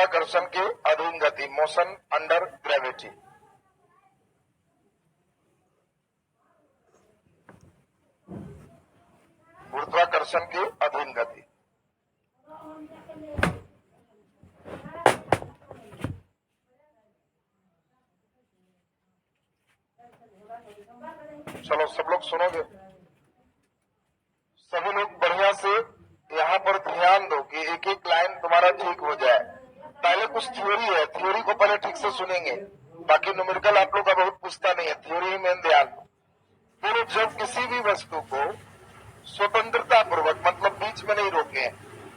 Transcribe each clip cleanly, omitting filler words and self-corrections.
गुरुत्वाकर्षण के अधीन गति, मोशन अंडर ग्रेविटी। गुरुत्वाकर्षण के अधीन गति। चलो सब लोग सुनोगे, सभी लोग बढ़िया से यहाँ पर ध्यान दो कि एक एक लाइन तुम्हारा ठीक हो जाए। पहले कुछ थ्योरी है, थ्योरी को पहले ठीक से सुनेंगे, बाकी न्यूमेरिकल आप लोग का बहुत पूछता नहीं है, थ्योरी ही मेन ध्यान दो। बोलो, जब किसी भी वस्तु को स्वतंत्रता पूर्वक, मतलब बीच में नहीं रोके,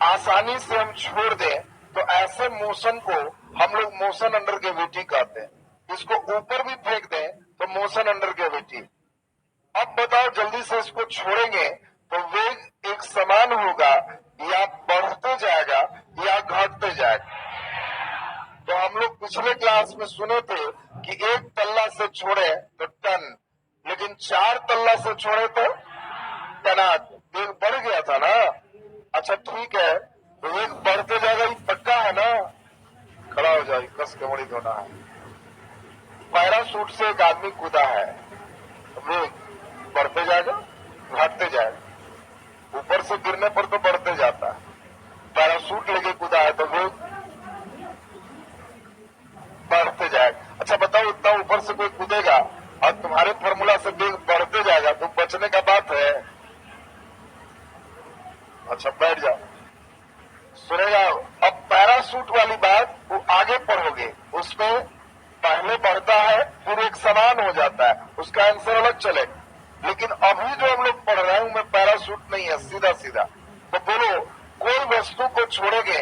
आसानी से हम छोड़ दें तो ऐसे मोशन को हम लोग मोशन अंडर ग्रेविटी कहते हैं। इसको ऊपर भी फेंक दें तो मोशन अंडर ग्रेविटी। अब बताओ, जल्दी से इसको छोड़ेंगे तो वेग एक समान होगा या बढ़ते जाएगा या घटते जाएगा? तो हम लोग पिछले क्लास में सुने थे कि एक तल्ला से छोड़े तो टन, लेकिन 4 तल्ला से छोड़े तो टनाट। वेग बढ़ गया था ना। अच्छा ठीक है, तो वेग बढ़ते जाएगा, ये पक्का है ना? खड़ा हो जाए, कस के मुड़ी धोना है। पैराशूट से एक आदमी कूदा है, वेग बढ़ते जाएगा घटते जाएगा। ऊपर से गिरने पर तो बढ़ते जाता है, पैराशूट लेके कूदा है तो वेग बढ़ते जाएगा। अच्छा बताओ, इतना ऊपर से कोई कूदेगा और तुम्हारे फॉर्मूला से वेग बढ़ते जाएगा तो बचने का बात है? अच्छा बैठ जाओ, सुनेगा। अब पैराशूट वाली बात वो आगे पढ़ोगे, उसमें पहले बढ़ता है फिर एक समान हो जाता है, उसका आंसर अलग चलेगा। लेकिन अभी जो हम लोग पढ़ रहे हैं उनमें पैराशूट नहीं है, सीधा सीधा। तो बोलो, कोई वस्तु को छोड़ेंगे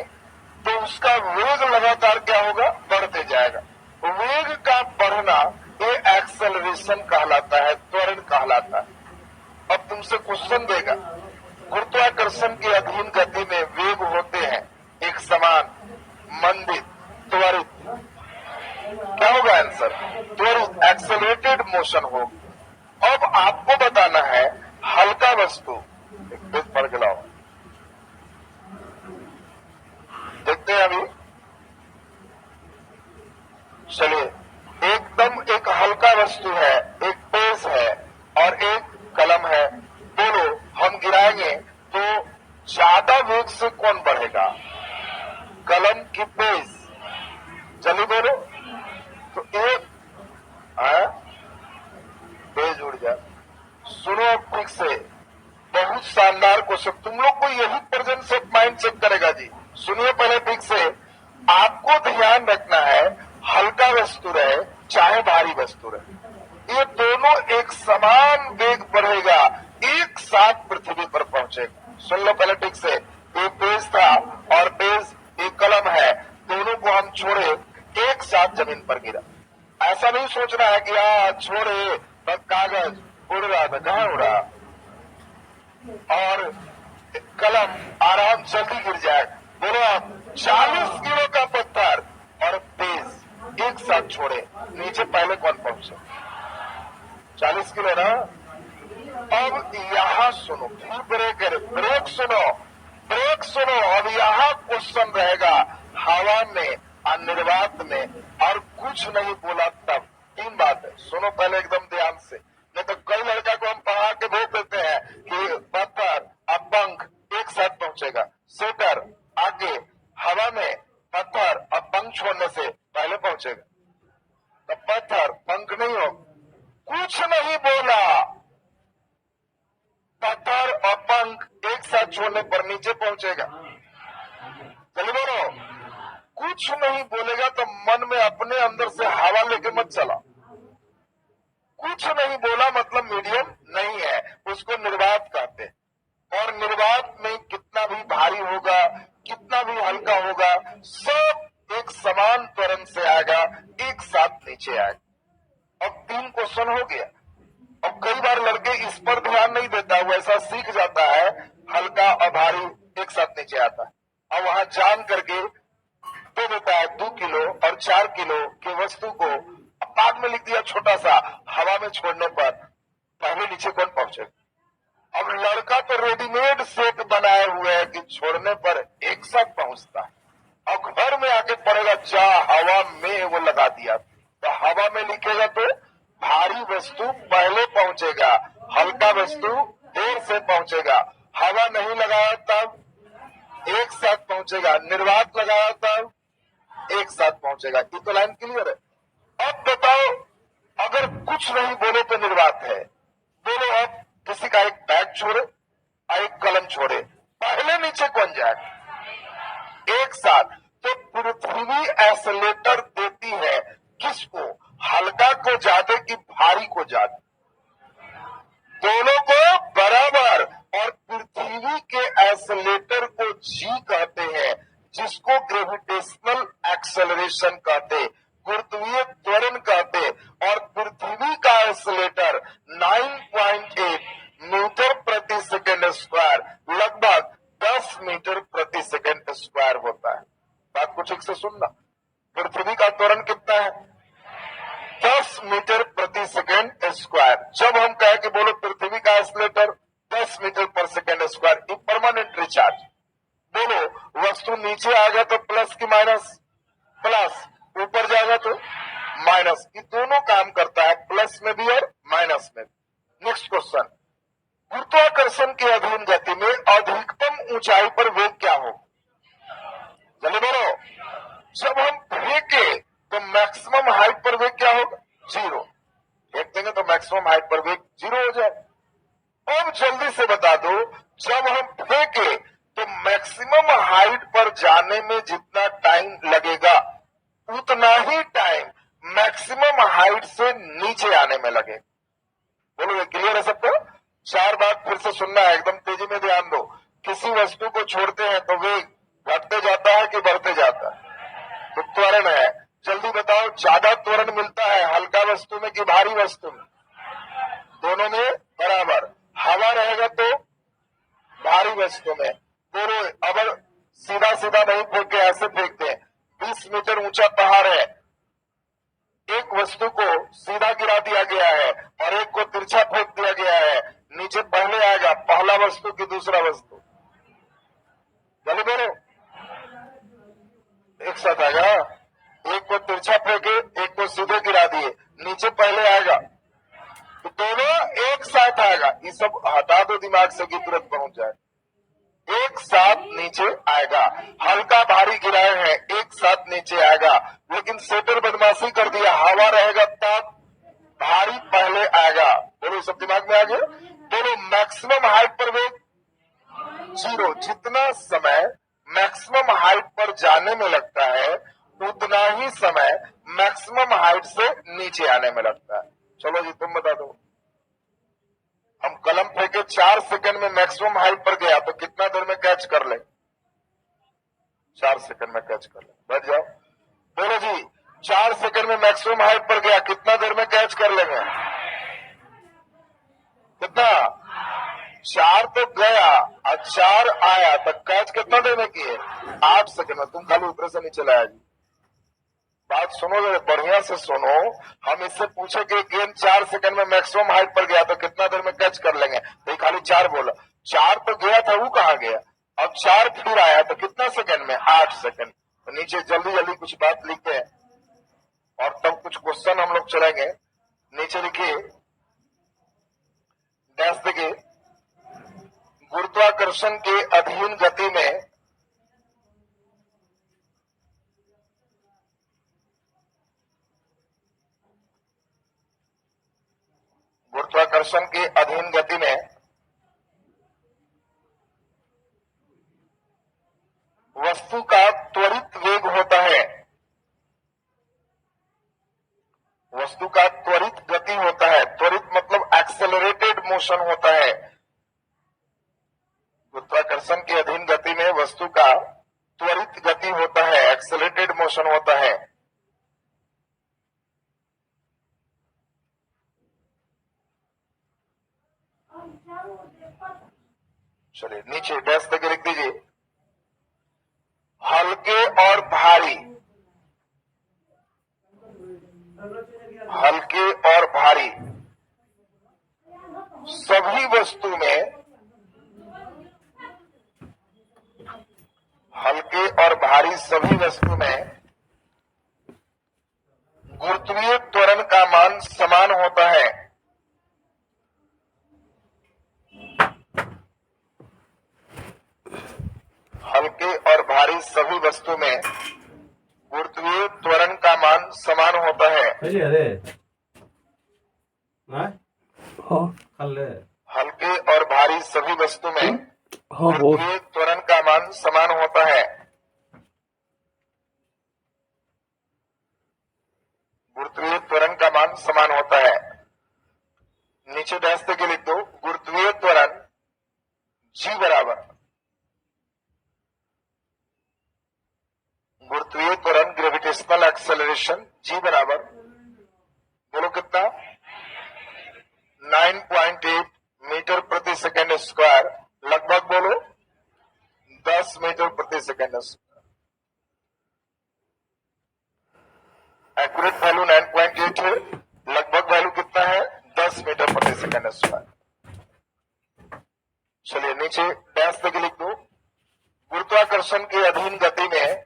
तो उसका वेग लगातार क्या होगा? बढ़ते जाएगा। वेग का बढ़ना ये एक्सेलरेशन कहलाता है, त्वरण कहलाता है। अब तुमसे क्वेश्चन देगा, गुरुत्वाकर्षण के अधीन गति में वेग होते हैं एक समान, मंदित, त्वरित। क्या होगा आंसर? त्वरित, एक्सेलरेटेड मोशन होगा। अब आपको बताना है हल्का वस्तु, एक पेज पढ़ के लाओ, देखते हैं अभी। चलिए, एकदम एक हल्का वस्तु है, एक पेज है और एक कलम है। बोलो, हम गिराएंगे तो ज्यादा वेग से कौन बढ़ेगा, कलम की पेज? चलिए बोलो। तो एक पेज उड़ जाए। सुनो अब ठीक से, बहुत शानदार क्वेश्चन, तुम लोग को यही प्रेजेंस ऑफ माइंड चेक करेगा जी। सुनिए पहले ठीक से, आपको ध्यान रखना है हल्का वस्तु रहे चाहे भारी वस्तु रहे, ये दोनों एक समान वेग बढ़ेगा, एक साथ पृथ्वी पर पहुंचेगा। सुन लो पहले ठीक से, एक पेज था और पेज एक कलम है, दोनों को हम छोड़े एक साथ जमीन पर गिरा। ऐसा नहीं सोचना है कि छोड़े तब कागज उड़ रहा था, कहाँ उड़ा, और कलम आराम जल्दी गिर जाए। बोलो आप, 40 किलो का पत्थर और पेज एक साथ छोड़े, नीचे पहले कौन पहुंचे? 40 किलो ना। अब यहाँ सुनो, फिर ब्रेक सुनो, ब्रेक सुनो। अब यहाँ क्वेश्चन रहेगा हवा में और निर्वात में, और कुछ नहीं बोला तब। 3 बात है, सुनो पहले एकदम ध्यान से, नहीं तो कई लड़का को हम पढ़ा के भेज देते हैं कि पत्थर और पंख एक साथ पहुंचेगा। सेटर आगे, हवा में पत्थर और पंख छोड़ने से पहले पहुंचेगा, तो पत्थर पंख नहीं हो। कुछ नहीं बोला, पत्थर और पंख एक साथ छोड़ने पर नीचे पहुंचेगा। चलिए बोलो, कुछ नहीं बोलेगा तो मन में अपने अंदर से हवा लेके मत चला। कुछ नहीं बोला मतलब मीडियम नहीं है, उसको निर्वात कहते हैं। और निर्वात में कितना भी भारी होगा, कितना भी हल्का होगा, सब एक समान त्वरण से आएगा, एक साथ नीचे आएगा। अब 3 क्वेश्चन हो गया। अब कई बार लड़के इस पर ध्यान नहीं देता, वो ऐसा सीख जाता है हल्का और भारी एक साथ नीचे आता है, और वहां जान करके दे देता है 2 किलो और 4 किलो की वस्तु को, बाद में लिख दिया छोटा सा, हवा में छोड़ने पर पहले नीचे कौन पहुंचेगा। अब लड़का तो रेडीमेड सेट बनाए हुए है कि छोड़ने पर एक साथ पहुंचता है, और घर में आके पड़ेगा जा हवा में, वो लगा दिया। तो हवा में लिखेगा तो भारी वस्तु पहले पहुंचेगा, हल्का वस्तु देर से पहुंचेगा। हवा नहीं लगाया तब एक साथ पहुंचेगा, निर्वात लगाया तब एक साथ पहुंचेगा। ये तो लाइन क्लियर है। अब बताओ, अगर कुछ नहीं बोले तो निर्वात है। बोलो अब किसी का एक बैग छोड़े और एक कलम छोड़े, पहले नीचे कौन जाए? एक साथ। तो पृथ्वी एक्सेलेरेटर देती है किसको? हल्का को ज्यादा कि भारी को ज्यादा? दोनों को बराबर। और पृथ्वी के एक्सेलेरेटर को जी कहते हैं, जिसको ग्रेविटेशनल एक्सेलरेशन कहते, गुरुत्वीय त्वरण कहते। और पृथ्वी का एक्सेलेरेटर 9.8 मीटर प्रति सेकेंड स्क्वायर, लगभग 10 मीटर प्रति सेकेंड स्क्वायर होता है। बात को ठीक से सुनना। पृथ्वी का त्वरण कितना है? 10 मीटर प्रति सेकेंड स्क्वायर। जब हम कहें कि बोलो पृथ्वी का एक्सेलेरेटर 10 मीटर पर सेकेंड स्क्वायर, ये परमानेंट रिचार्ज। बोलो वस्तु नीचे आएगा तो प्लस की माइनस? प्लस। ऊपर जाएगा तो माइनस। ये दोनों काम करता है, प्लस में भी और माइनस में भी। नेक्स्ट क्वेश्चन, गुरुत्वाकर्षण के अधीन गति में अधिकतम ऊंचाई पर वेग क्या हो? जल्दी बोलो। जब हम फेंके तो मैक्सिमम हाइट पर वेग क्या होगा? 0। फेंक देंगे तो मैक्सिमम हाइट पर वेग 0 हो जाए। अब जल्दी से बता दो, जब हम फेंके तो मैक्सिमम हाइट पर जाने में जितना टाइम लगेगा, उतना ही टाइम मैक्सिमम हाइट से नीचे आने में लगे। बोलो ये क्लियर है सबको? 4 बात फिर से सुनना है, एकदम तेजी में ध्यान दो। किसी वस्तु को छोड़ते हैं तो वेग घटते जाता है कि बढ़ते जाता है? तो त्वरण है। जल्दी बताओ, ज्यादा त्वरण मिलता है हल्का वस्तु में कि भारी वस्तु में? दोनों में बराबर। हवा रहेगा तो भारी वस्तु में। बोलो अगर सीधा सीधा नहीं फेंके, ऐसे फेंकते हैं, 20 मीटर ऊंचा पहाड़ है, एक वस्तु को सीधा गिरा दिया गया है और एक को तिरछा फेंक दिया गया है, नीचे पहले आएगा पहला वस्तु की दूसरा वस्तु? चलो बोलो, एक साथ आएगा। एक को तिरछा फेंके, एक को सीधे गिरा दिए, नीचे पहले आएगा, तो दोनों एक साथ आएगा। ये सब हटा दो दिमाग से कि तुरंत पहुंच जाए। एक साथ नीचे आएगा। हल्का भारी गिराए हैं, एक साथ नीचे आएगा। लेकिन सेटर बदमाशी कर दिया, हवा रहेगा तब भारी पहले आएगा। बोलो सब दिमाग में आ गया? बोलो मैक्सिमम हाइट पर वेग 0। जितना समय मैक्सिमम हाइट पर जाने में लगता है, उतना ही समय मैक्सिमम हाइट से नीचे आने में लगता है। चलो जी तुम बता दो। हम कलम फेंके 4 सेकंड में मैक्सिमम हाइट पर गया तो कितना देर में कैच कर ले? 4 सेकंड में कैच कर ले। बैठ जाओ। बोलो जी, 4 सेकंड में मैक्सिमम हाइट पर गया, कितना देर में कैच कर लेंगे? कितना? 4 तो गया और 4 आया, तो कैच कितना देर में किए? 8 सेकंड में। तुम खाली ऊपर से नीचे लाया जी। बात सुनो जरा बढ़िया से सुनो। हम इससे पूछे कि गेंद 4 सेकंड में मैक्सिमम हाइट पर गया तो कितना देर में कैच कर लेंगे, तो खाली 4 बोला। 4 तो गया था, वो कहाँ गया? अब 4 फिर आया तो कितना सेकंड में? 8 सेकंड। तो नीचे जल्दी जल्दी कुछ बात लिखते हैं और तब कुछ क्वेश्चन हम लोग चलेंगे। नीचे लिखिए, डैश देखिए, गुरुत्वाकर्षण के अधीन गति में गुरुत्वाकर्षण के अधीन गति में वस्तु का त्वरित वेग होता है। वस्तु का त्वरित गति होता है। त्वरित मतलब एक्सेलरेटेड मोशन होता है। गुरुत्वाकर्षण के अधीन गति में वस्तु का त्वरित गति होता है, एक्सेलरेटेड मोशन होता है। चलिए नीचे डैश करके लिख दीजिए, हल्के और भारी, हल्के और भारी सभी वस्तु में, हल्के और भारी सभी वस्तु में गुरुत्वीय त्वरण का मान समान होता है। हल्के और भारी सभी वस्तु में गुरुत्वीय त्वरण का मान समान होता है। हल्के और भारी सभी वस्तु में गुरुत्वीय त्वरण का मान समान होता है। गुरुत्वीय त्वरण का मान समान होता है। नीचे डैश देके लिख दो, गुरुत्वीय त्वरण जी बराबर, गुरुत्वीय त्वरण ग्रेविटेशनल एक्सेलरेशन जी बराबर, बोलो कितना, 9.8 मीटर प्रति सेकेंड स्क्वायर, लगभग बोलो 10 मीटर प्रति सेकेंड स्क्वायर। एक्यूरेट वैल्यू 9.8 है, लगभग वैल्यू कितना है, 10 मीटर प्रति सेकेंड स्क्वायर। चलिए नीचे डैश देके लिख दो, गुरुत्वाकर्षण के अधीन गति में,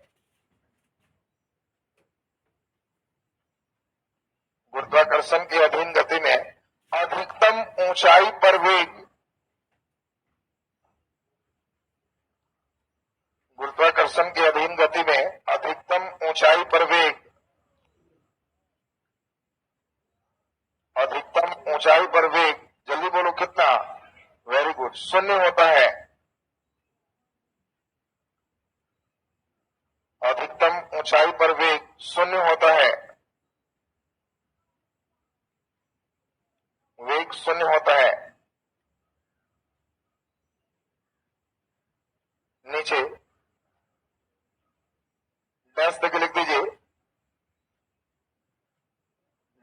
गुरुत्वाकर्षण के अधीन गति में अधिकतम ऊंचाई पर वेग, गुरुत्वाकर्षण के अधीन गति में अधिकतम ऊंचाई पर वेग, अधिकतम ऊंचाई पर वेग, जल्दी बोलो कितना, वेरी गुड, 0 होता है। अधिकतम ऊंचाई पर वेग 0 होता है, वेग 0 होता है। नीचे डैश देके लिख दीजिए,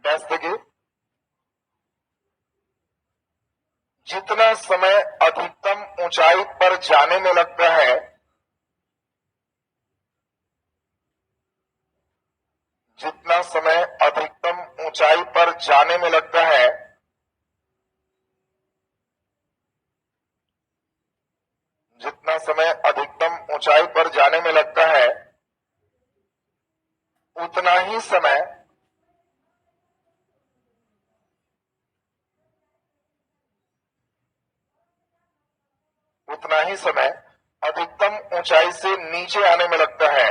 डैश देके, जितना समय अधिकतम ऊंचाई पर जाने में लगता है, जितना समय अधिकतम ऊंचाई पर जाने में लगता है, जितना समय अधिकतम ऊंचाई पर जाने में लगता है, उतना ही समय अधिकतम ऊंचाई से नीचे आने में लगता है,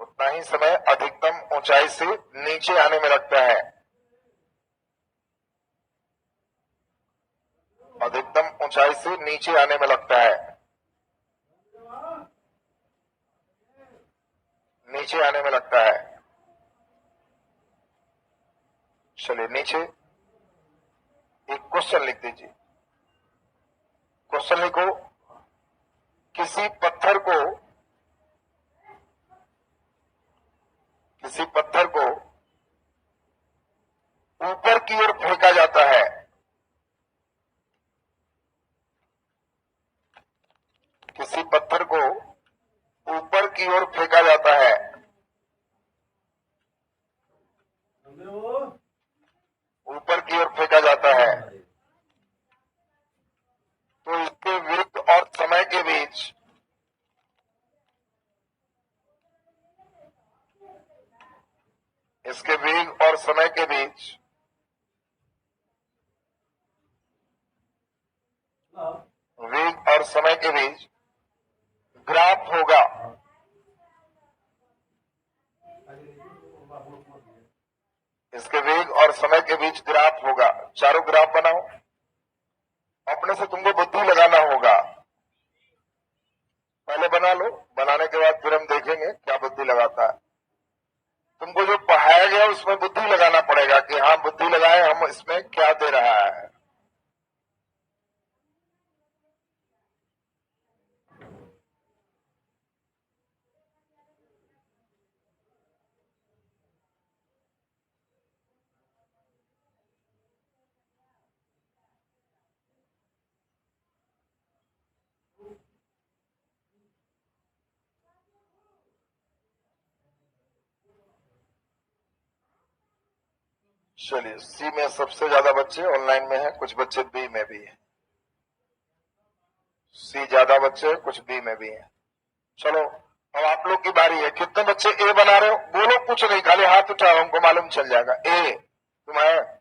उतना ही समय अधिकतम ऊंचाई से नीचे आने में लगता है। अधिकतम ऊंचाई से नीचे आने में लगता है, नीचे आने में लगता है। चलिए नीचे एक क्वेश्चन लिख दीजिए, क्वेश्चन लिखो, किसी पत्थर को ऊपर की ओर फेंका जाता है, किसी पत्थर को ऊपर की ओर फेंका जाता है, ऊपर की ओर फेंका जाता है, तो इसके वेग और समय के बीच, इसके वेग और समय के बीच वेग और समय के बीच ग्राफ होगा। इसके वेग और समय के बीच ग्राफ होगा। चारों ग्राफ बनाओ, अपने से तुमको बुद्धि लगाना होगा, पहले बना लो, बनाने के बाद फिर हम देखेंगे क्या बुद्धि लगाता है। तुमको जो पढ़ाया गया उसमें बुद्धि लगाना पड़ेगा कि हाँ बुद्धि लगाए हम इसमें क्या दे रहा है। चलिए सी में सबसे ज्यादा बच्चे ऑनलाइन में हैं, कुछ बच्चे बी में भी हैं। सी ज्यादा बच्चे, कुछ बी में भी है। चलो अब आप लोग की बारी है। कितने बच्चे ए बना रहे हो? बोलो, कुछ नहीं, खाली हाथ उठाओ, हमको मालूम चल जाएगा। ए तुम्हें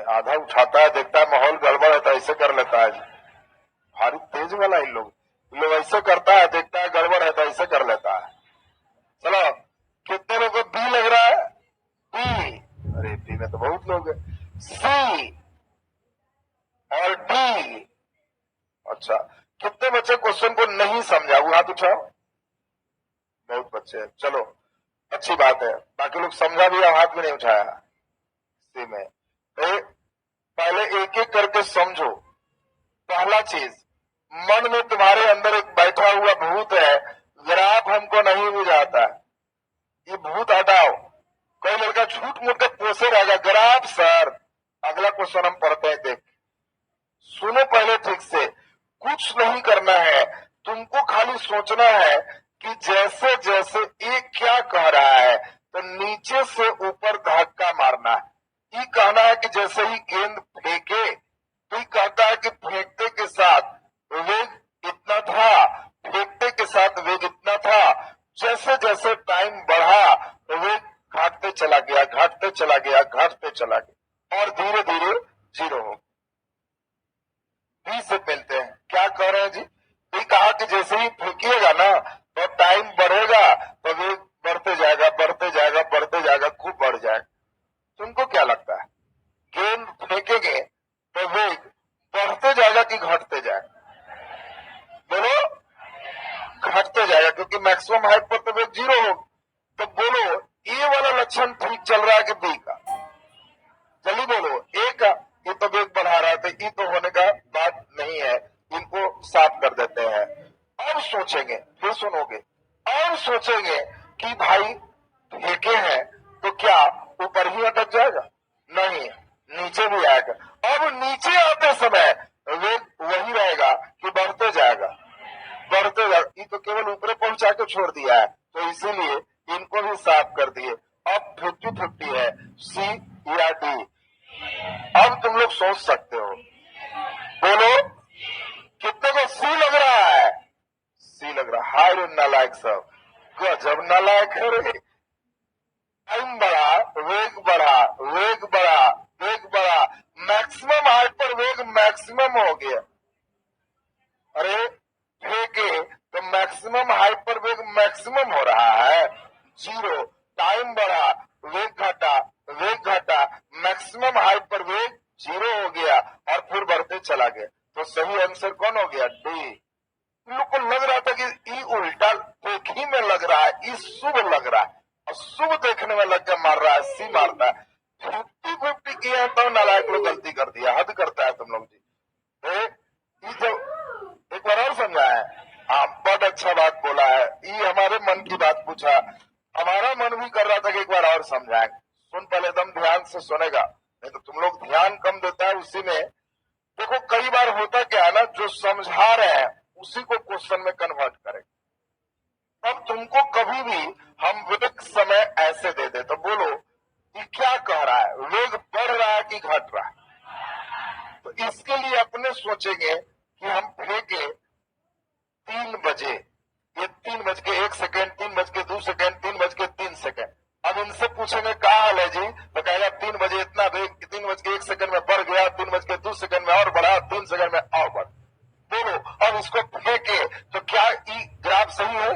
आधा उठाता है, देखता है माहौल गड़बड़ है तो ऐसे कर लेता है। भारी तेज वाला इन लोग ऐसे करता है, देखता है गड़बड़ है तो ऐसे कर लेता है। चलो कितने लोगों को बी लग रहा है? बी, अरे बी में तो बहुत लोग है। सी और डी। अच्छा, कितने बच्चे क्वेश्चन को नहीं समझा? वो हाथ उठाओ। बहुत बच्चे हैं, चलो अच्छी बात है। बाकी लोग समझा भी, हाथ भी नहीं उठाया। सी में पहले एक एक करके समझो। पहला चीज, मन में तुम्हारे अंदर एक बैठा हुआ भूत है, ग्राफ हमको नहीं बुझाता, ये भूत हटाओ। कोई लड़का झूठ मूठ के पोसे रहेगा, ग्राफ सर। अगला क्वेश्चन हम पढ़ते हैं, देख सुनो पहले ठीक से। कुछ नहीं करना है, तुमको खाली सोचना है कि जैसे जैसे ये क्या कह रहा है तो नीचे से ऊपर धक्का मारना है। ये कहना है कि जैसे ही गेंद फेंके तो ये कहता है कि फेंकते के साथ वेग इतना था, फेंकते के साथ वेग इतना था। जैसे जैसे टाइम बढ़ा तो वेग घटते चला गया, घटते चला गया, घटते चला गया और धीरे धीरे जीरो हो। बी से मिलते हैं, क्या कह रहे हैं जी? ये कहा कि जैसे ही फेंकिएगा ना तो टाइम बढ़ेगा तो वेग बढ़ते जाएगा, बढ़ते जाएगा, बढ़ते जाएगा, खूब बढ़ जाएगा। तुमको क्या लगता है, गेंद फेंकेंगे तो वेग बढ़ते जाएगा कि घटते जाएगा? बोलो, घटते जाएगा, क्योंकि मैक्सिमम हाइट पर तो वेग जीरो हो। तो बोलो, ए वाला लक्षण ठीक चल रहा है कि बी का? जल्दी बोलो। ए का, ये तो वेग बढ़ा रहा है, तो ई तो होने का बात नहीं है, इनको साफ कर देते हैं। अब सोचेंगे, फिर सुनोगे, और सोचेंगे कि भाई फेंके हैं तो क्या ऊपर ही अटक जाएगा? नहीं, नीचे भी आएगा। अब नीचे आते समय वेग वही रहेगा कि बढ़ते जाएगा, बढ़ते जाएगा। ये तो केवल ऊपर पहुंचा के छोड़ दिया है, तो इसीलिए इनको भी साफ कर दिए। अब 50-50 है, सी या डी। अब तुम लोग सोच सकते हो, बोलो कितने को सी लग रहा है? सी लग रहा है। हाय रे नालायक सब, गजब नालायक है रे। टाइम बढ़ा, वेग बढ़ा, वेग बढ़ा, वेग बढ़ा, मैक्सिमम हाइट पर वेग मैक्सिमम हो गया। अरे फेंके तो मैक्सिमम हाइट पर वेग मैक्सिमम हो रहा है, जीरो। टाइम बढ़ा, वेग घटा, वेग घटा, मैक्सिमम हाइट पर वेग जीरो हो गया और फिर बढ़ते चला गया। तो सही आंसर कौन हो गया? डी। इन लोग को लग रहा था कि ई उल्टा देखी में लग रहा है, ई शुभ लग रहा है, और शुभ देखने में लग के मार रहा है, सी मारता है। 50-50 किया तो नालायक लोग गलती कर दिया, हद करता है तुम लोग जी। ये जब एक बार और समझा है, हाँ बहुत अच्छा बात बोला है। ये हमारे मन की बात पूछा, हमारा मन भी कर रहा था कि एक बार और समझाएं। सुन, पहले एकदम ध्यान से सुनेगा, नहीं तो तुम लोग ध्यान कम देता है उसी में। देखो कई बार होता क्या है ना, जो समझा रहे हैं उसी को क्वेश्चन में कन्वर्ट करें। अब तुमको कभी भी हम वेग समय ऐसे दे दे तो बोलो ये क्या कह रहा है, वेग बढ़ रहा है कि घट रहा है? तो इसके लिए अपने सोचेंगे कि हम फेंके 3 बजे, ये 3:01, 3:02, 3:03। अब इनसे पूछेंगे क्या हाल है जी, तो कहेगा 3 बजे इतना वेग 3:01 में बढ़ गया, 3:02 में और बढ़ा, 3 सेकंड में और बढ़। बोलो अब इसको फेंके तो क्या ई ग्राफ सही है?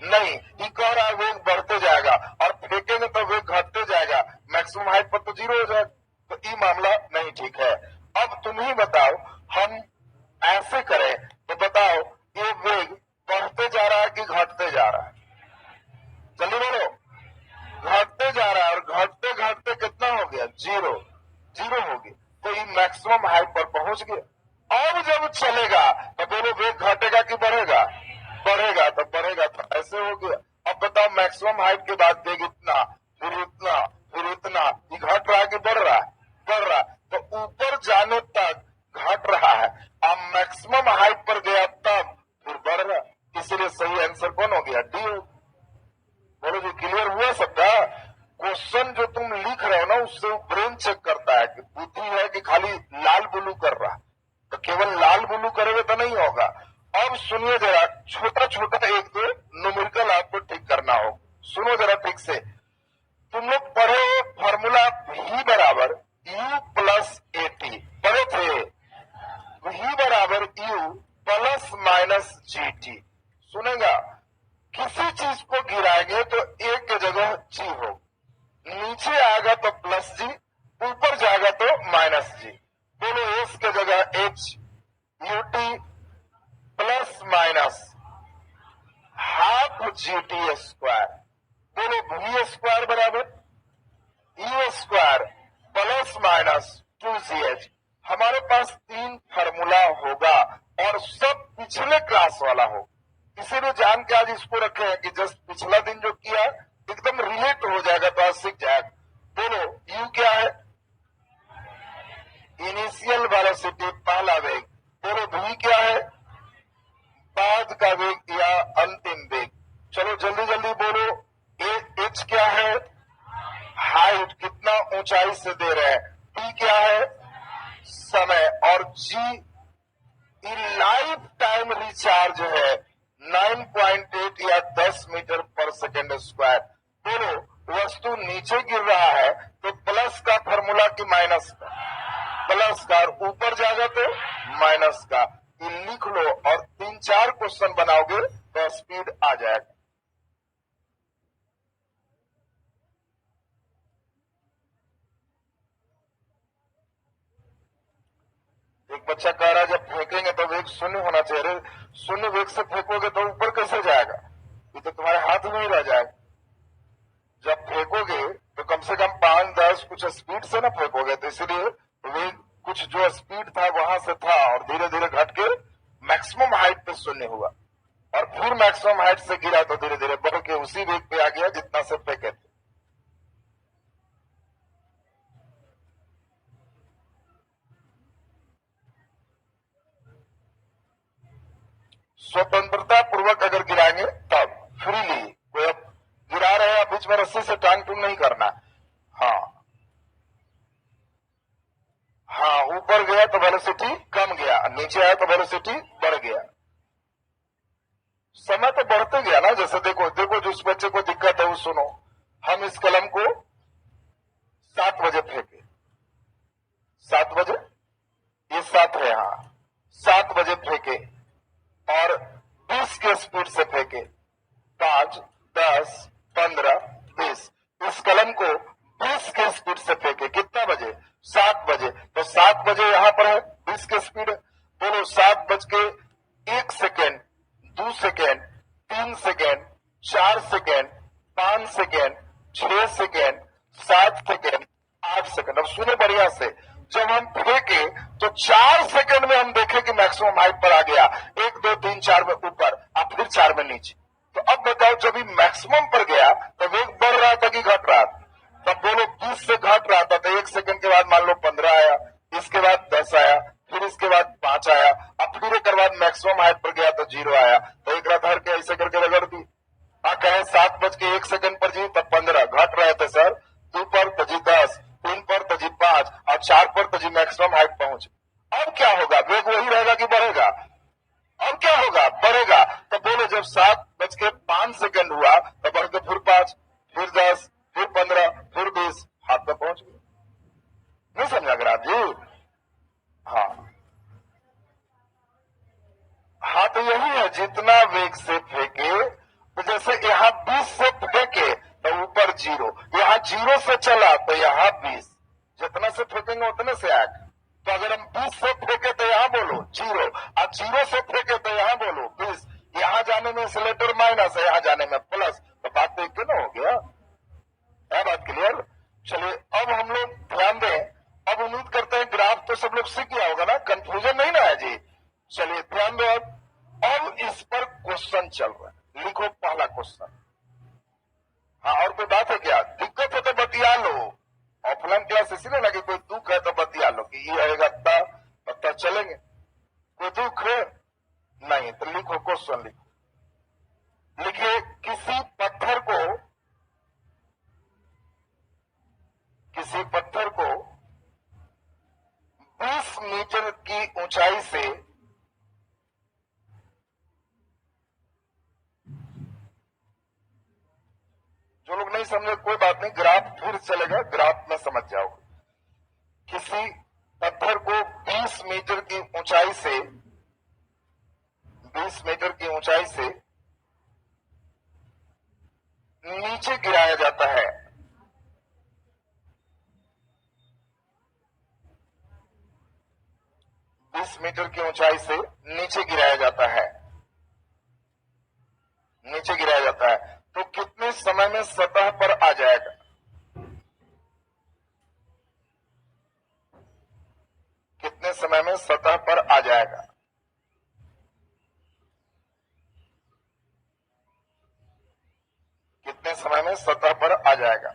नहीं, ये कह रहा है वेग बढ़ते जाएगा और फेंकेंगे तो वेग घटते जाएगा, मैक्सिमम हाइट पर तो जीरो हो जाएगा। तो ये मामला नहीं ठीक है। अब तुम ही बताओ, हम ऐसे करें तो बताओ ये वेग बढ़ते जा रहा है कि घटते जा रहा है? जल्दी बोलो। घटते जा रहा है, और घटते घटते कितना हो गया? जीरो, जीरो हो गया। तो ये मैक्सिमम हाइट पर पहुंच गया। अब जब चलेगा तो बोलो वेग घटेगा कि बढ़ेगा? बढ़ेगा, तो बढ़ेगा, तो ऐसे हो गया। अब बताओ मैक्सिमम हाइट के बाद वेग इतना, फिर इतना, फिर इतना, ये घट रहा है कि बढ़ रहा है? बढ़ रहा है। तो ऊपर जाने तक घट रहा है, अब मैक्सिमम हाइट पर गया तब फिर बढ़ रहा है। इसलिए सही आंसर कौन हो गया? डी हो। बोलो जी, क्लियर हुआ सबका? क्वेश्चन जो तुम लिख रहे हो ना, उससे ब्रेन चेक करता है कि बुद्धि है कि खाली लाल ब्लू कर रहा है। तो केवल लाल ब्लू करोगे तो नहीं होगा। अब सुनिए जरा, छोटा छोटा एक दो न्यूमेरिकल आपको ठीक करना हो। सुनो जरा ठीक से। तुम लोग पढ़े हो फॉर्मूला V बराबर U प्लस AT, पढ़े थे? V बराबर U प्लस माइनस GT। सुनेगा, किसी चीज को गिराएंगे तो एक की जगह G हो, नीचे आएगा तो प्लस G, ऊपर जाएगा तो माइनस G। बोलो S के जगह H, UT plus minus half GT square. बोलो V स्क्वायर बराबर U square plus minus 2GH। हमारे पास तीन फार्मूला होगा और सब पिछले क्लास वाला हो, इसीलिए जान के आज इसको रखे हैं कि जस्ट पिछला दिन जो किया एकदम रिलेट हो जाएगा तो आज सीख जाएगा। बोलो U क्या है? इनिशियल वेलोसिटी, पहला वेग। बोलो V क्या है? बाद का वेग या अंतिम वेग। चलो जल्दी जल्दी बोलो। H क्या है? हाइट, कितना ऊंचाई से दे रहे हैं। T क्या है? समय। और G लाइफ टाइम रिचार्ज है 9.8 या 10 मीटर पर सेकेंड स्क्वायर। बोलो वस्तु नीचे गिर रहा है तो प्लस का फॉर्मूला कि माइनस का? प्लस का। और ऊपर जाएगा तो माइनस का। ये लिख लो और 3-4 क्वेश्चन बनाओगे तो स्पीड आ जाएगा। एक बच्चा कह रहा है जब फेंकेंगे तो वेग शून्य होना चाहिए। शून्य वेग से फेंकोगे तो ऊपर कैसे जाएगा? ये तो तुम्हारे हाथ में ही रह जाएगा। जब फेंकोगे तो कम से कम 5-10 कुछ स्पीड से ना फेंकोगे, तो इसलिए वेग कुछ जो स्पीड था वहां से था और धीरे धीरे घट के मैक्सिमम हाइट पे शून्य हुआ और फिर मैक्सिमम हाइट से गिरा तो धीरे धीरे बढ़ के उसी वेग पे आ गया जितना से फेंके थे। स्वतंत्रता पूर्वक अगर गिराएंगे तब फ्रीली, कोई अब गिरा रहे हैं बीच में रस्सी से टांग टूंग नहीं करना। हाँ हाँ, ऊपर गया तो वेलोसिटी कम गया, नीचे आया तो वेलोसिटी बढ़ गया। समय तो बढ़ते गया ना। जैसे देखो देखो जिस बच्चे को दिक्कत है वो सुनो। हम इस कलम को 7 बजे फेंके, 7 बजे, ये 7 है, हाँ 7 बजे फेंके और 20 के स्पीड से फेंके। 5, 10, 15, 20। इस कलम को 20 के स्पीड से फेंके कितना बजे? 7 बजे। तो 7 बजे यहां पर है 20 के स्पीड। बोलो 7 बज के 1 second, 2 second, 3 second, 4 second, 5 second, 6 second, 7 second, 8 second. अब सुने बढ़िया से, जब हम फेंके तो 4 सेकेंड में हम देखे कि मैक्सिमम हाइट पर आ गया। 1, 2, 3, 4 में ऊपर, अब फिर 4 में नीचे। तो अब बताओ जब ये मैक्सिमम पर गया तो वेग बढ़ रहा था कि घट रहा था? तब बोलो 20 से घट रहा था तो 1 सेकेंड के बाद मान लो 15 आया, इसके बाद 10 आया, फिर इसके बाद 5 आया, अब फिर एक बाद मैक्सिमम हाइट पर गया तो 0 आया। तो एक धर के ऐसे करके रगड़ दी। हाँ कहे 7 बज के 1 सेकेंड पर जी तब 15 घट रहे थे सर, 2 पर तो जी 10, 3 पर तो जी 5 और 4 पर तो जी मैक्सिमम हाइट पहुंच। अब क्या होगा? वेग वही रहेगा कि बढ़ेगा? अब क्या होगा? बढ़ेगा। तो बोलो जब 7 बज के 5 सेकेंड हुआ तो बढ़ के फिर 5, फिर 10, फिर 15, फिर 20, हाथ पे पहुंच गए। नहीं समझा ग्राफ जी? हाँ हाँ, तो यही है, जितना वेग से फेंके। तो जैसे यहाँ 20 से फेंके तो ऊपर 0, यहाँ 0 से चला तो यहाँ 20, जितना से फेंकेंगे उतने से आएगा। तो अगर हम 20 से फेंके तो यहाँ बोलो 0, और 0 से फेंके तो यहाँ बोलो 20। यहाँ जाने में एक्सीलरेटर माइनस है, यहाँ जाने में प्लस, तो बात तो एक ना हो गया। है बात क्लियर? चलिए अब हम लोग ध्यान दें। अब उम्मीद करते हैं ग्राफ तो सब लोग सीख गया होगा ना, कंफ्यूजन नहीं ना है जी? चलिए ध्यान दो। अब इस पर क्वेश्चन चल रहा है, लिखो पहला क्वेश्चन। हाँ और कोई बात है क्या? दिक्कत है तो बतिया लो। ऑफलाइन क्लास इसीलिए ना कि कोई दुख है तो बतिया लो कि ये रहेगा पता चलेंगे। कोई दुख है नहीं तो लिखो क्वेश्चन। लिखो, लिखिए किसी पत्थर को 20 मीटर की ऊंचाई से जो लोग नहीं समझे कोई बात नहीं, ग्राफ फिर चलेगा, ग्राफ में समझ जाओगे। किसी पत्थर को 20 मीटर की ऊंचाई से 20 मीटर की ऊंचाई से नीचे गिराया जाता है। मीटर की ऊंचाई से नीचे गिराया जाता है, नीचे गिराया जाता है, तो कितने समय में सतह पर आ जाएगा? कितने समय में सतह पर आ जाएगा? कितने समय में सतह पर आ जाएगा?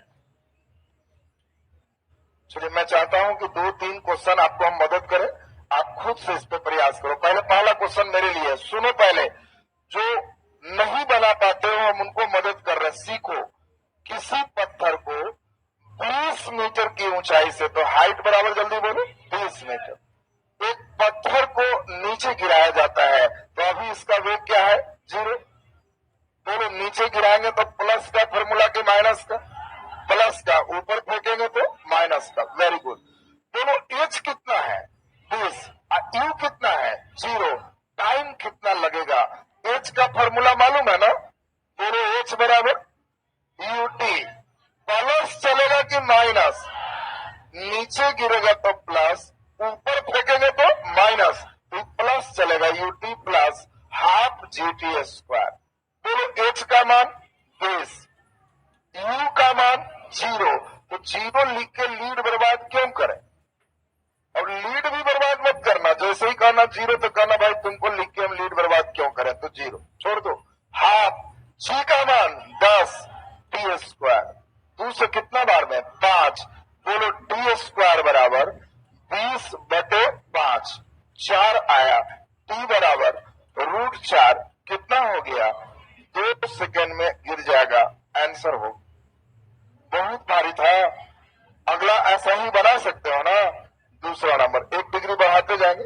चलिए, मैं चाहता हूं कि 2-3 क्वेश्चन आपको हम मदद करें, आप खुद से इस पे प्रयास करो। पहला क्वेश्चन मेरे लिए सुनो, पहले जो नहीं बना पाते हो हम उनको मदद कर रहे हैं, सीखो। किसी पत्थर को 20 मीटर की ऊंचाई से, तो हाइट बराबर जल्दी बोलो 20 मीटर, एक पत्थर को नीचे गिराया जाता है, तो अभी इसका वेग क्या है? 0। बोलो, नीचे गिराएंगे तो प्लस का फॉर्मूला के माइनस का? प्लस का। ऊपर फेंकेंगे तो माइनस का। Very good. दोनों एच कितना है? 20। यू कितना है? 0। टाइम कितना लगेगा? एच का फॉर्मूला मालूम है ना? बोलो, एच बराबर यूटी। प्लस चलेगा कि माइनस? नीचे गिरेगा तो प्लस, ऊपर फेंकेंगे तो माइनस, तो प्लस चलेगा, UT plus half GT square. बोलो, एच का मान 20, यू का मान 0, तो 0 लिख के लीड बर्बाद क्यों करें? और लीड भी बर्बाद मत करना, जैसे ही कहना 0 तो कहना भाई तुमको लिख के हम लीड बर्बाद क्यों करें, तो 0 छोड़ दो। हाफ जी का मान 10 टी स्क्वायर, 2 से कितना बार में? 5। बोलो, टी स्क्वायर बराबर 20/5, 4 आया। टी बराबर √4, कितना हो गया? 2 सेकेंड में गिर जाएगा। आंसर हो। बहुत भारी था। अगला ऐसा ही बना सकते हो ना? दूसरा नंबर 1 डिग्री बढ़ाते जाएंगे,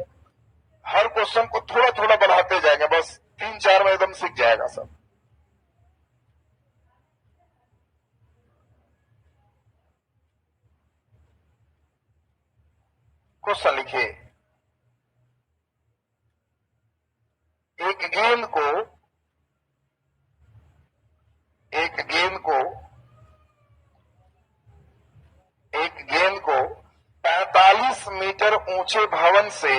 हर क्वेश्चन को थोड़ा थोड़ा बढ़ाते जाएंगे, बस 3-4 में एकदम सीख जाएगा सब। क्वेश्चन लिखिए। एक गेंद को 45 मीटर ऊंचे भवन से,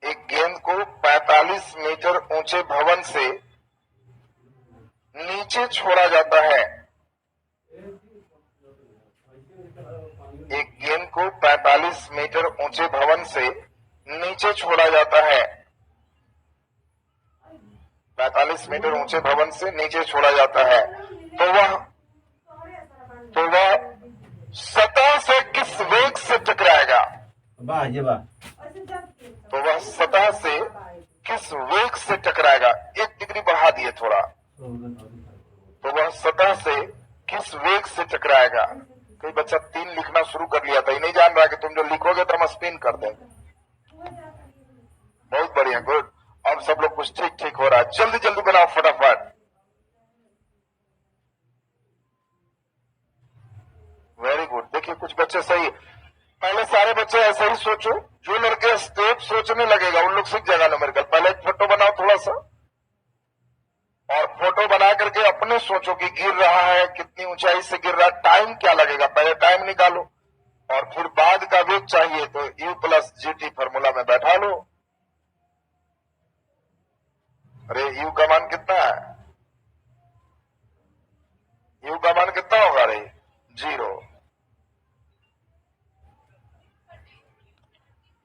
एक गेंद को 45 मीटर ऊंचे भवन से नीचे छोड़ा जाता है। एक गेंद को 45 मीटर ऊंचे भवन से नीचे छोड़ा जाता है। 45 मीटर ऊंचे भवन से नीचे छोड़ा जाता है, तो वह सतह से किस वेग से टकराएगा? तो वह सतह से किस वेग से टकराएगा? 1 डिग्री बढ़ा दिए थोड़ा। तो वह सतह से किस वेग से टकराएगा? कोई बच्चा 3 लिखना शुरू कर लिया था, ये नहीं जान रहा कि तुम जो लिखोगे तो हम स्पिन कर देंगे। बहुत बढ़िया, गुड। अब सब लोग कुछ ठीक ठीक हो रहा है, जल्दी जल्दी बनाओ फटाफट। Very good. देखिए, कुछ बच्चे सही, पहले सारे बच्चे ऐसे ही सोचो, जो लड़के स्टेप सोचने लगेगा उन लोग सीख जाएगा न्यूमेरिकल। पहले एक फोटो बनाओ थोड़ा सा, और फोटो बना करके अपने सोचो कि गिर रहा है, कितनी ऊंचाई से गिर रहा है, टाइम क्या लगेगा, पहले टाइम निकालो, और फिर बाद का वेग चाहिए तो U + GT फॉर्मूला में बैठा लो। अरे U का मान कितना है? U का मान कितना होगा? अरे 0।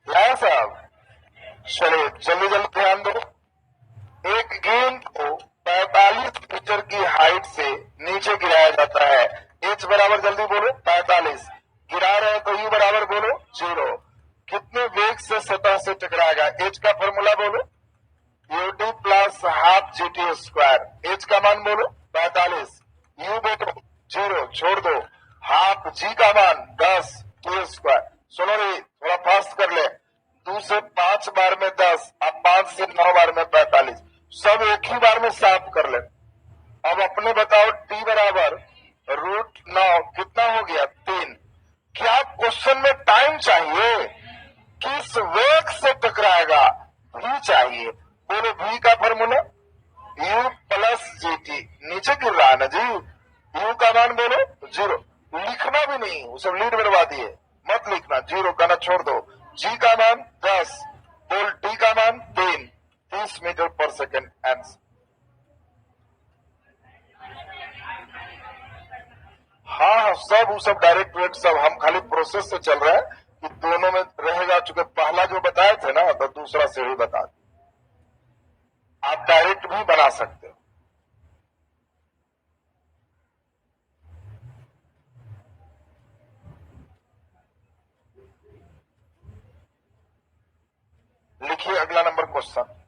लाया साहब? चलिए जल्दी जल्दी ध्यान दो। एक गेंद को 45 मीटर की हाइट से नीचे गिराया जाता है। H बराबर जल्दी बोलो 45, गिरा रहे हैं तो U बराबर बोलो 0। कितने वेग से सतह से टकराएगा? H का फॉर्मूला बोलो, UT plus half GT square. H का मान बोलो 45, U बोलो 0, छोड़ दो। हाफ G का मान 10 T स्क्वायर। सुनो रे, थोड़ा फास्ट कर ले। 2 से 5 बार में 10, अब 5 से 9 बार में 45, सब एक ही बार में साफ कर ले। अब अपने बताओ, t बराबर √9 कितना हो गया? 3। क्या क्वेश्चन में टाइम चाहिए? किस वेग से टकराएगा? v चाहिए। बोलो v का फॉर्मूला u प्लस gt। नीचे गिर रहा है ना जी। u का मान बोलो 0, लिखना भी नहीं, उसे लीड बनवा दिए, मत लिखना, 0 कहना छोड़ दो। g का मान 10, बोल t का मान 3, 30 मीटर पर सेकेंड आंसर। हाँ, सब डायरेक्ट वेट सब, हम खाली प्रोसेस से चल रहे हैं कि दोनों में रहेगा। चूंकि पहला जो बताए थे ना, तो दूसरा से ही बता दे। आप डायरेक्ट भी बना सकते हो। लिखिए अगला नंबर क्वेश्चन।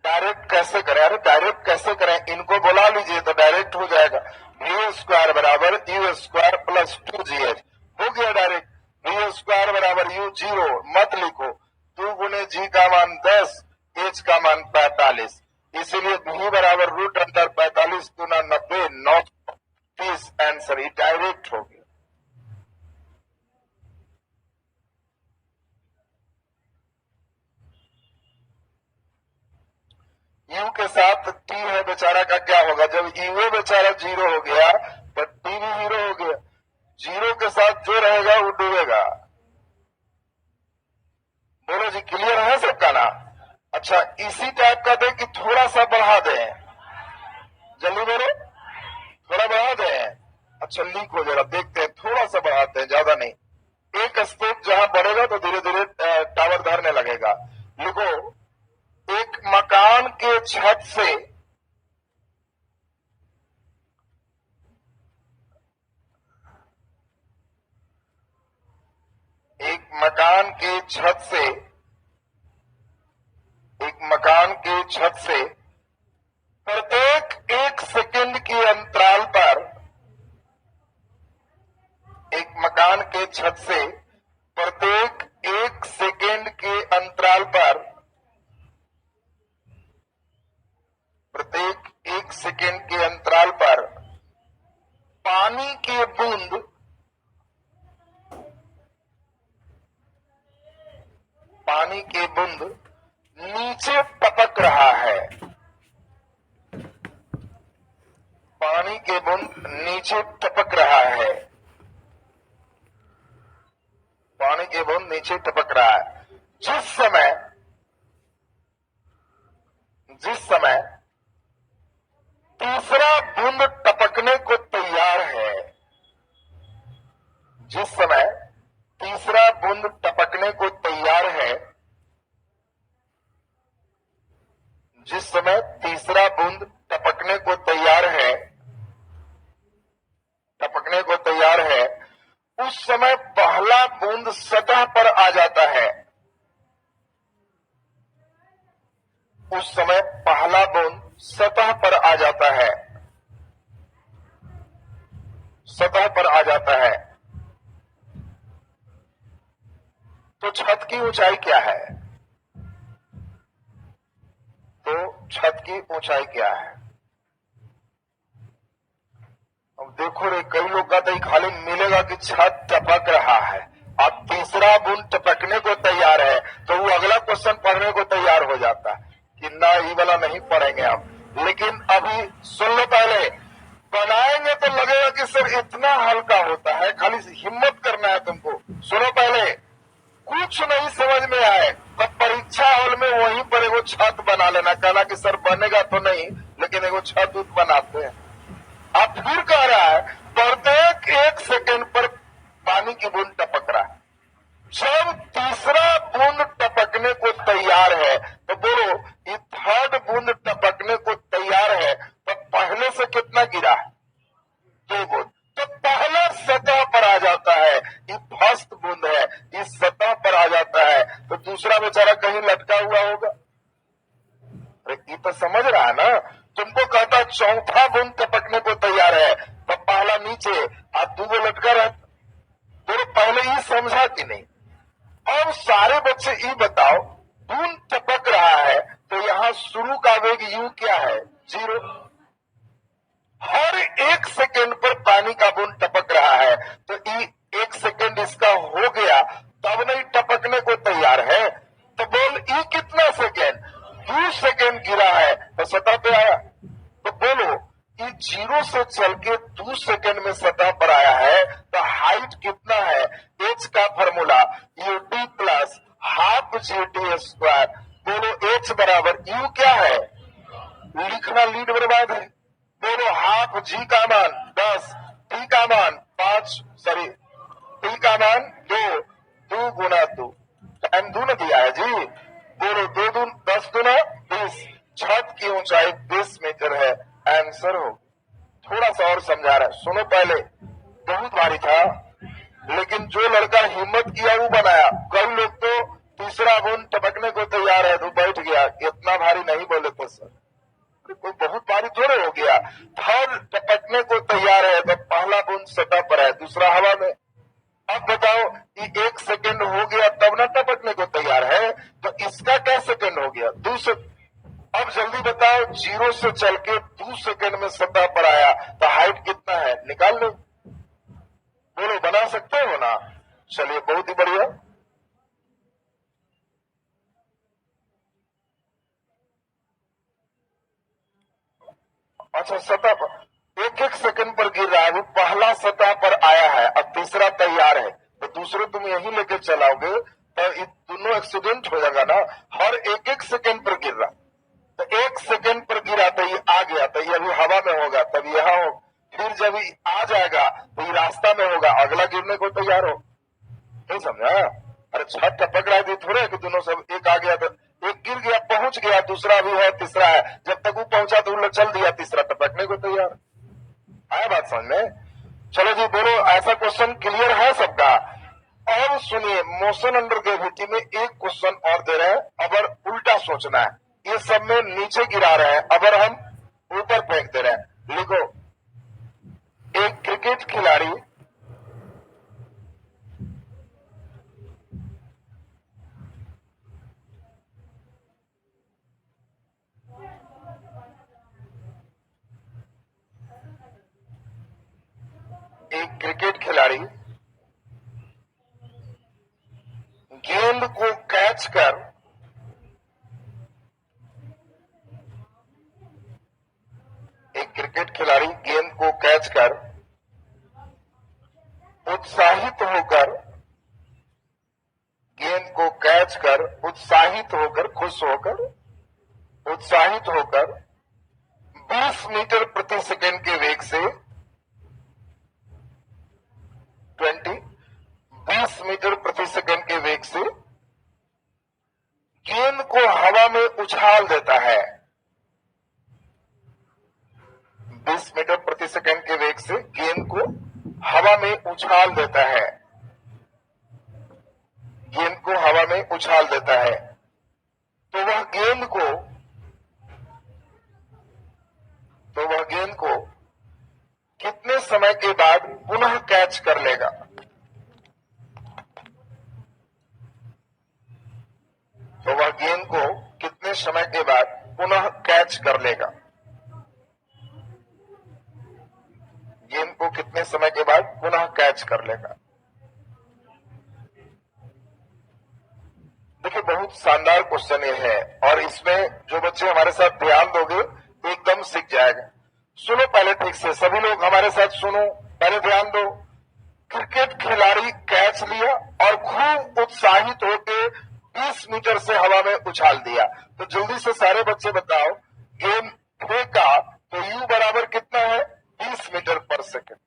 डायरेक्ट कैसे करें? अरे डायरेक्ट कैसे करें, इनको बुला लीजिए तो डायरेक्ट हो जाएगा। v² बराबर u² प्लस 2gh हो गया डायरेक्ट। v² बराबर u 0 मत लिखो, 2 गुने g का मान 10, h का मान 45, इसीलिए v बराबर √45 गुना 90, 930 आंसर ही डायरेक्ट हो गया। u के साथ t है बेचारा का क्या होगा? जब u बेचारा 0 हो गया तो t भी 0 हो गया। 0 के साथ जो रहेगा वो डूबेगा। बोलो जी, क्लियर है सबका ना? अच्छा, इसी टाइप का दे कि थोड़ा सा बढ़ा दें? जल्दी बोलो, थोड़ा बढ़ा दें। अच्छा, लीक हो जाएगा, देखते हैं, थोड़ा सा बढ़ाते हैं, ज्यादा नहीं। एक स्टेप जहां बढ़ेगा तो धीरे धीरे टावर धरने लगेगा। लिखो, एक मकान के छत से प्रत्येक 1 सेकंड के अंतराल पर, एक मकान के छत से प्रत्येक 1 सेकंड के अंतराल पर, प्रत्येक 1 सेकंड के अंतराल पर पानी के बूंद नीचे टपक रहा है। पानी के बूंद नीचे टपक रहा है। पानी के बूंद नीचे टपक रहा है। जिस समय तीसरा बूंद टपकने को तैयार है, जिस समय तीसरा बूंद टपकने को तैयार है, जिस समय तीसरा बूंद टपकने को तैयार है, उस समय पहला बूंद सतह पर आ जाता है। उस समय पहला बूंद सतह पर आ जाता है, सतह पर आ जाता है। तो छत की ऊंचाई क्या है? तो छत की ऊंचाई क्या है? अब देखो रे, कई लोग कहते हैं खाली मिलेगा कि छत टपक रहा है, अब तीसरा बूंद टपकने को तैयार है, तो वो अगला क्वेश्चन पढ़ने को तैयार हो जाता है कि ना, ये वाला नहीं पढ़ेंगे हम। लेकिन अभी सुन लो, पहले बनाएंगे तो लगेगा कि सर इतना हल्का होता है, खाली हिम्मत करना है तुमको। सुनो, पहले कुछ नहीं समझ में आए तब परीक्षा हॉल में वहीं पर एगो छत बना लेना, कहना कि सर बनेगा तो नहीं, लेकिन एगो छत बनाते हैं। अब फिर कह रहा है प्रत्येक 1 सेकंड पर पानी की बूंद टपक रहा है। जब तीसरा बूंद टपकने को तैयार है, तो बोलो ये थर्ड बूंद टपकने को तैयार है, तो पहले से कितना गिरा है? 2 बूंद। तो पहला सतह पर आ जाता है, ये फर्स्ट बूंद है, इस सतह पर आ जाता है, तो दूसरा बेचारा कहीं लटका हुआ होगा। अरे ये तो समझ रहा है ना? तुमको कहता चौथा बूंद टपकने को तैयार है, तो पहला नीचे आप दूगो लटका रहे, बोलो पहले ही समझा कि नहीं। अब सारे बच्चे ये बताओ, बूंद टपक रहा है तो यहाँ शुरू का वेग यू क्या है, 0। हर 1 सेकेंड पर पानी का बूंद टपक रहा है, तो 1 सेकेंड इसका हो गया तब नहीं टपकने को तैयार है, तो बोल ई कितना सेकेंड, 2 सेकेंड गिरा है तो सतह पे आया। तो बोलो ये 0 से चल के 2 सेकेंड में सतह पर आया है, तो हाइट कितना है, एच का formula UT plus half GT square. बोलो एच बराबर यू क्या है, लिखना लीड बर्बाद है। बोलो हाफ जी का मान 10, टी का मान 5, सॉरी टी का मान 2, 2 गुना 2, टाइम 2 न दिया है जी। बोलो 2 दून 10 गुना 20, छत की ऊंचाई 20 मीटर है, आंसर हो। थोड़ा सा और समझा रहा है, सुनो पहले, बहुत भारी था लेकिन जो लड़का हिम्मत किया वो बनाया। कई लोग तो तीसरा बूंद टपकने को तैयार है तो बैठ गया, इतना भारी नहीं बोले थे सर, कोई बहुत भारी थोड़े हो गया। थर्ड टपकने को तैयार है तो पहला बूंद सतह पर है, दूसरा हवा में। अब बताओ ये 1 सेकेंड हो गया तब ना टपकने को तैयार है, तो इसका क्या सेकेंड हो गया, 2 सेकेंड। अब जल्दी बताओ 0 से चल के 2 सेकेंड में सतह पर आया तो हाइट कितना है, निकाल लो। बोलो बना सकते हो ना, चलिए बहुत ही बढ़िया। अच्छा सतह पर 1-1 सेकेंड पर गिर रहा है, वो पहला सतह पर आया है, अब तीसरा तैयार है, तो दूसरे तुम यही लेके चलाओगे तो ये दोनों एक्सीडेंट हो जाएगा ना। हर 1-1 सेकेंड पर गिर रहा, तो 1 सेकेंड पर गिरा तो ये आ गया, तो ये अभी हवा में होगा तब यहाँ हो, फिर जब ये आ जाएगा तो ये रास्ता में होगा, अगला गिरने को तैयार हो। नहीं समझा, अरे छत टपक रहा है थोड़े कि दोनों सब एक आ गया तो एक गिर गया पहुंच गया, दूसरा भी है तीसरा है, जब तक वो पहुंचा तो वो चल दिया, तीसरा टपकने को तैयार। आया बात समझ में। चलो जी बोलो, ऐसा क्वेश्चन क्लियर है सबका। अब सुनिए, मोशन अंडर ग्रेविटी में एक क्वेश्चन और दे रहे हैं, अगर उल्टा सोचना है, ये सब में नीचे गिरा रहे हैं, अगर हम ऊपर फेंक दे रहे हैं। लिखो, एक क्रिकेट खिलाड़ी गेंद को कैच कर गेंद को कैच कर उत्साहित होकर गेंद को कैच कर उत्साहित होकर खुश होकर उत्साहित होकर 20 मीटर प्रति सेकंड के वेग से 20 मीटर प्रति सेकंड के वेग से गेंद को हवा में उछाल देता है। 20 मीटर प्रति सेकंड के वेग से गेंद को हवा में उछाल देता है, गेंद को हवा में उछाल देता है, तो वह गेंद को कितने समय के बाद पुनः कैच कर लेगा? तो वह गेंद को कितने समय के बाद पुनः कैच कर लेगा? गेंद को कितने समय के बाद पुनः कैच कर लेगा? देखिए, बहुत शानदार क्वेश्चन ये है और इसमें जो बच्चे हमारे साथ ध्यान दोगे तो एकदम सीख जाएगा। सुनो पहले ठीक से, सभी लोग हमारे साथ सुनो, पहले ध्यान दो। क्रिकेट खिलाड़ी कैच लिया और खूब उत्साहित होकर 20 मीटर से हवा में उछाल दिया। तो जल्दी से सारे बच्चे बताओ, गेंद फेंका तो यू बराबर कितना है? 20 मीटर पर सेकंड।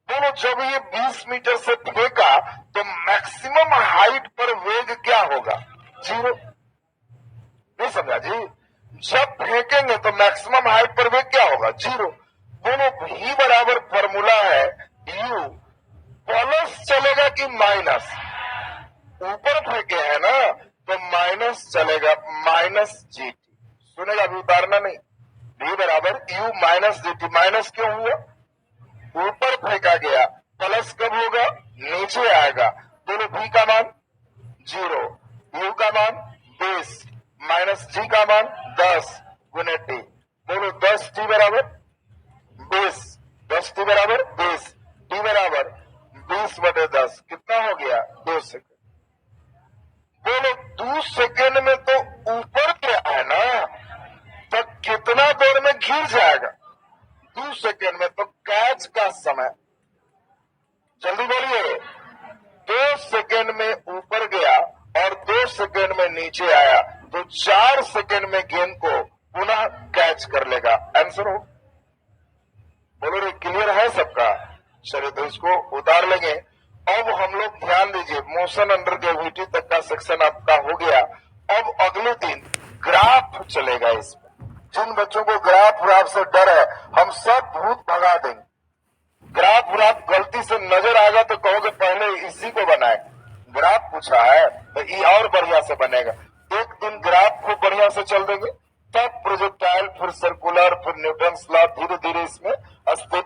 दोनों जब ये 20 मीटर से फेंका तो मैक्सिमम हाइट पर वेग क्या होगा? 0। नहीं समझा जी? जब फेंकेंगे तो मैक्सिमम हाइट पर वेग क्या होगा? 0। दोनों भी बराबर फॉर्मूला है, यू प्लस चलेगा कि माइनस? ऊपर फेंके है ना तो माइनस चलेगा, माइनस जीटी। सुनेगा, अभी उतारना नहीं। v बराबर u माइनस dt। माइनस क्यों हुआ? ऊपर फेंका गया, प्लस कब होगा? नीचे आएगा। बोलो v का मान 0, u का मान 20, माइनस g का मान 10 गुने t। बोलो 10t बराबर 20, 10t बराबर 20, t बराबर 20/10। कितना हो गया? 2 सेकंड। बोलो 2 सेकंड में तो ऊपर गया है ना, तो कितना देर में गिर जाएगा? 2 सेकंड में। तो कैच का समय, जल्दी बोलिए, 2 सेकंड में ऊपर गया और 2 सेकंड में नीचे आया, तो 4 सेकंड में गेंद को पुनः कैच कर लेगा। आंसर हो। बोलो रे, क्लियर है सबका? चलिए तो इसको उतार लेंगे। अब हम लोग ध्यान दीजिए, मोशन अंडर ग्रेविटी तक का सेक्शन आपका हो गया। अब अगले दिन ग्राफ चलेगा इसमें। जिन बच्चों को ग्राफ से डर है, हम सब भूत भगा देंगे। ग्राफ गलती से नजर आएगा तो कहोगे पहले इसी को बनाए। ग्राफ पूछा है तो ये और बढ़िया से बनेगा। एक दिन ग्राफ को बढ़िया से चल देंगे, तब प्रोजेक्टाइल, फिर सर्कुलर, फिर न्यूटन्स लॉ, धीरे धीरे इसमें स्टेप